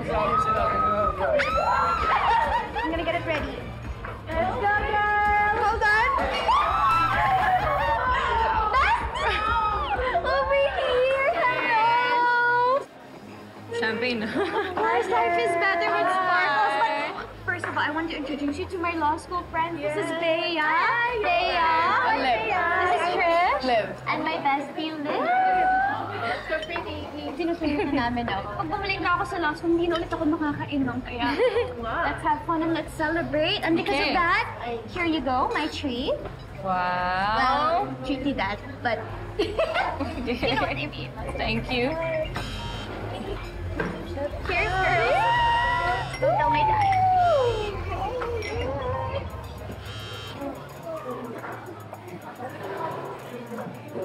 I'm gonna get it ready. Let's go, girl! Hold on! Over here! Hello! Champagne. Our life is better with sparkles, but first of all, I want to introduce you to my law school friends. This is Bea. Bea. This is Trish. Liv. And my bestie, Liv. So pretty. Sinusunod na namin ako. Pag bumalik na ako sa law school, hindi na ulit ako makakainom. Kaya let's have fun and let's celebrate. And because of that, here you go, my treat. Wow. Well, treaty that, but you know what I mean. Thank you. Cheers, girls. Don't tell my dad.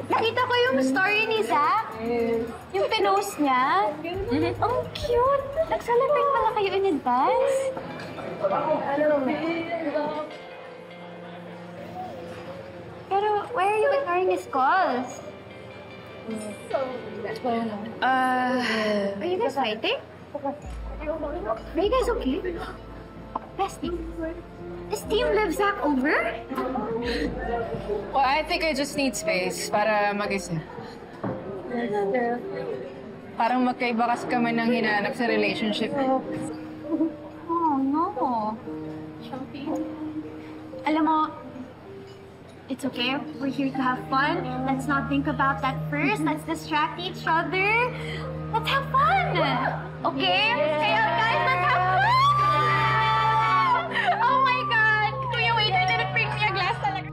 Nakita ko yung story ni Zach. Yung pinost niya. Ang cute. Nag-celebrate pala kayo in advance. Pero why are you ignoring his calls? Are you guys fighting? Are you guys okay? Bestie, is Team Liv Zach over? Well, I think I just need space para mag-isa. Parang magkaiba kasi kami ng hinahanap sa relationship. Oh, no. Alam mo, it's okay. We're here to have fun. Let's not think about that first. Let's distract each other. Let's have fun. Okay? Kaya guys, let's have fun! Oh my God! Kuya, wait, you didn't bring me a glass talaga.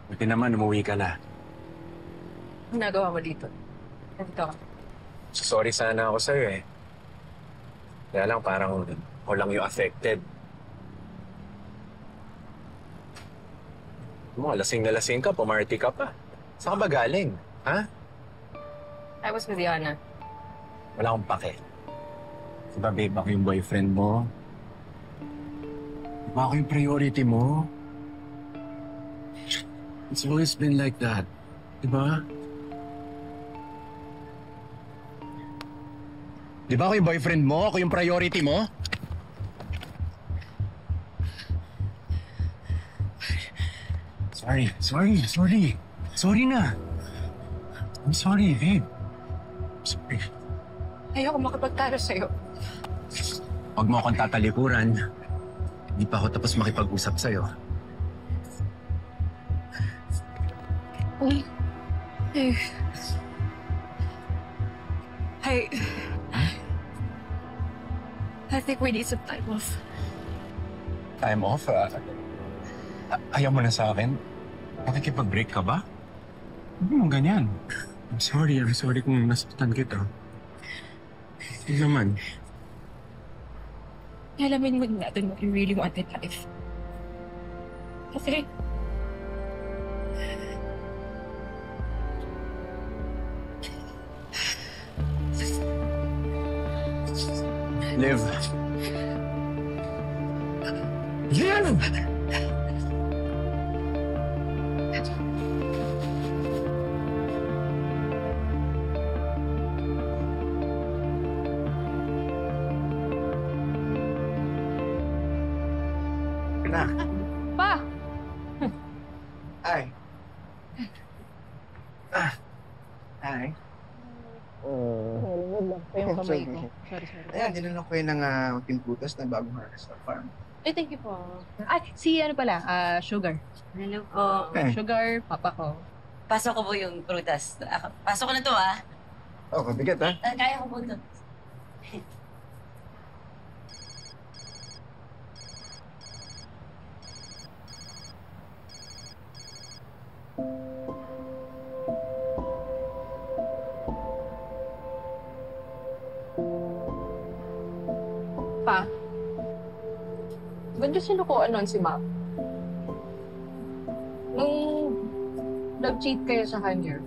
Buti naman, umuwi ka na. Ano nagawa mo dito? Nandito ka. Sorry sana ako sa'yo eh. Kaya lang parang ako lang yung affected. Mo, lasing na lasing ka, pumarty ka pa. Saan ka ba galing? Ha? I was with Yana. Wala akong pake. Diba babe, ako yung boyfriend mo? Diba ako yung priority mo? It's always been like that. Diba? Diba ako yung boyfriend mo? Ako yung priority mo? Sorry na. I'm sorry, babe. Sorry. Ayoko makipagtalo sa'yo. Huwag mo akong tatalikuran. Hindi pa ako tapos makipag-usap sa'yo. I think we need some time off. Time off? Ayaw mo na sa akin? Nakikipag-break ka ba? Hindi mo ganyan. I'm sorry kung nasaktan kita. Hindi naman. Alamin mo natin what you really want in life. Kasi... Liv! Anak. Pa! Ay. Ay. Yung kamay ko. Sorry. Ayan, dinala ko yun ng timputas na bagong harvest sa farm. Eh, thank you po. Ay, si ano pala, Sugar. Hello po. Sugar, papa ko. Pasok ko po yung prutas. Pasok ko na to, ah. Oh, mabigat ha? Kaya ko po to. Pa, ba't niyo sinukuan nun si Ma'am? Nung nag-cheat kayo sa kanya,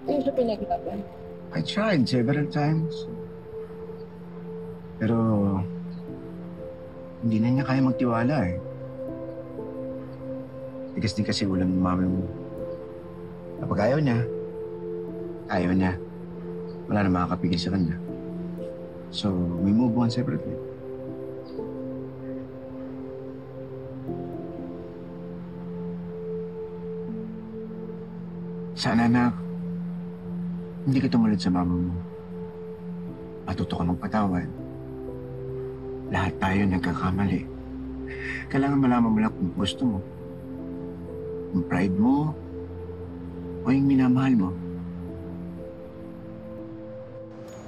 hindi siya pinaglaban. I tried several times. Pero Hindi na niya kaya magtiwala eh. Tigas din kasi ulam ng mami mo. Kapag ayaw niya, wala na makakapigil sa kanya. So, we move on separately. Sana, anak, hindi ka tumulad sa mama mo. Matuto ka magpatawad. Lahat tayo nagkakamali. Kailangan malaman mo lang kung gusto mo. Yung pride mo, o yung minamahal mo.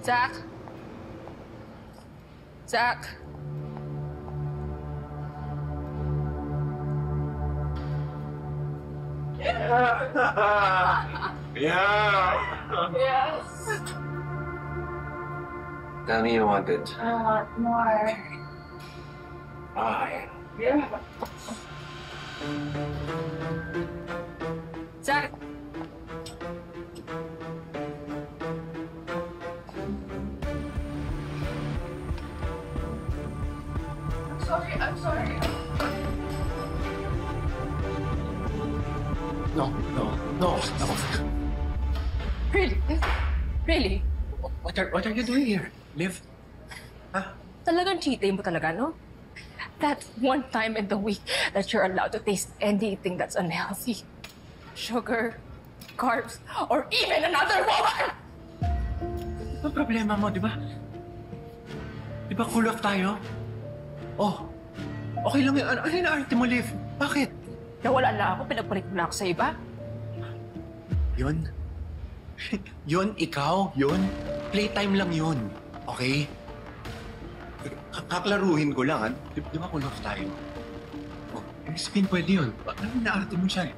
Zach? Zach? Yes! Tell me you want it. I want more. Yeah. Zach! I'm sorry. No. Really? Really? What are you doing here? Liv? Talagang cheating mo talaga, no? That one time in the week that you're allowed to taste anything that's unhealthy. Sugar, carbs, or even another woman! Ano problema mo, di ba? Di ba cool off tayo? Oh, okay lang yun. Ano yung arte mo, Liv? Bakit? Nawala na ako, pinagpalit mo na ako sa iba. Yun? Yun, ikaw? Yun? Playtime lang yun. Okay? Kaklaruhin ko lang, ha? Di ba cool off tayo? Oh, ibig sabihin pwede yun. Ano yung naarte mo siya?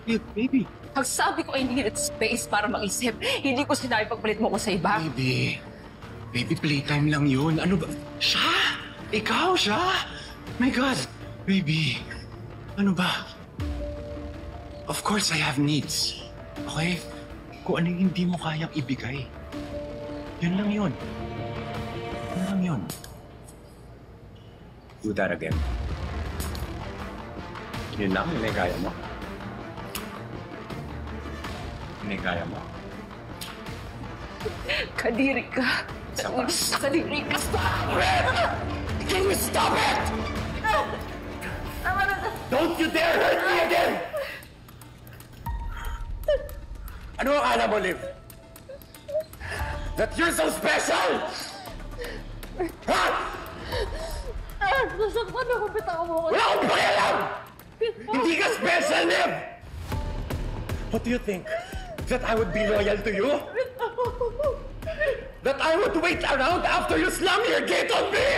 Liv, baby. Ang sabi ko, I needed space para mag-isip. Hindi ko sinabi pagpalit mo ko sa iba. Baby, playtime lang yun. Ano ba? Siya? Ikaw, siya? My God. Baby, ano ba? Of course, I have needs. Okay? Kung ano yung hindi mo kayang ibigay. Yun lang yun. Yun lang yun. Do that again. Yun lang, yun ay kaya mo. Yun ay kaya mo. Kadiri ka. Kadiri ka. Stop it! Can you stop it? Don't you dare hurt me again! Ano akala mo, Liv? That you're so special? Ha? Nasaktan ako, bitaw mo ko. Wala akong pakialam! Hindi ka special, Liv! What do you think? That I would be loyal to you? That I would wait around after you slam your gate on me?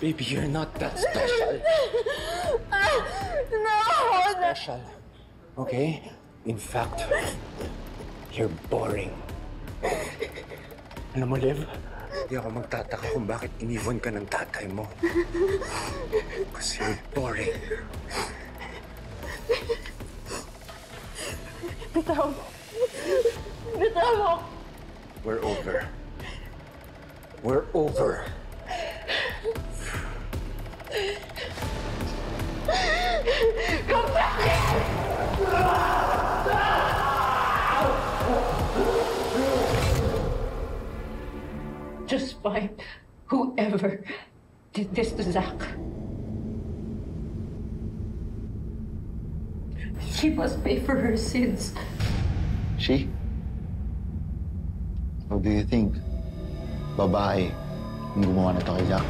Baby, you're not that special. No! Special. Okay? In fact, you're boring. Alam mo, Liv, hindi ako magtataka kung bakit iniwan ka ng tatay mo. Kasi you're boring. Bitaw mo. Bitaw mo. We're over. We're over. Come back here! Just find whoever did this to Zach. She must pay for her sins. She? How do you think? Babae, yung gumawa na to kay Jack.